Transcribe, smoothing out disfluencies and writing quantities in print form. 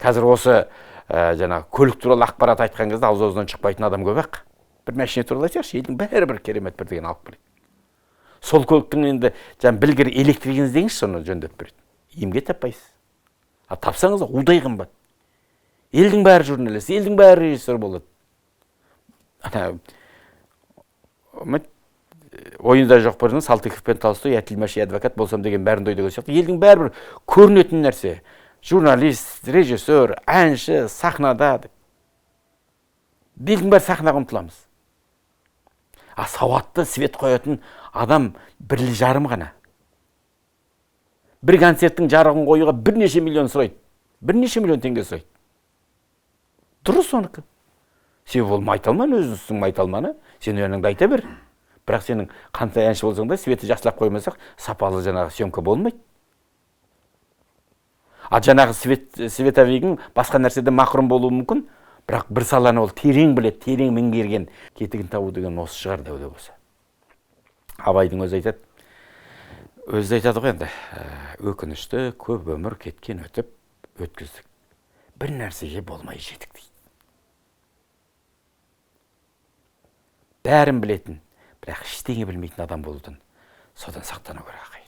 Қазір осы жаңағы көлік туралы ақпарат айтқан кезде ауыз-аузынан шықпайтын адам көп ақ. Бір машина туралы айтсайшы, елдің бәрі бір керемет бір деген алып береді. Сол көліктің енді білгір электрик іздеңізші, соны жөндеп береді. Емге таппайсыз. А тапсаңыз удай қымбат. Елдің бәрі журналист, елдің бәрі режиссер болады. Ойында жоқ бірінің Салтыков пен Толстой, я тілмәши адвокат болсам деген бәрін дойды деген сияқты. Елдің бәрі бір көрінетін нәрсе. Журналист, режиссер, әнші, сахнада. Елдің бәрі сахнаға ұмтыламыз. А сауатты свет қоятын адам 1,5 ғана. Бір концерттің жарығын қоюға бірнеше миллион сұрайды. Бірнеше миллион теңге сұрайды. Дұрыс соныкі. Себебі ол майталман, өзіңіздің майталманы. Сен өніңді айта бер. Бірақ сенің қандай әнші болсаң да, светті жақсылап қоймасақ, сапалы жаңағы съемка болмайды. А жаңағы световигің басқа нәрседе мақұрым болуы мүмкін. Бірақ бір саланы ол терең білет, терең меңгерген, кетігін табу деген осы шығар дәуде болса. Абайдың өзі айтады ғой енді, өкінішті көп өмір кеткен өтіп, өткіздік. Бір нәрсеге болмай жетік дейді. Бәрін білетін, бірақ ештеңе білмейтін адам болудан содан сақтану керек.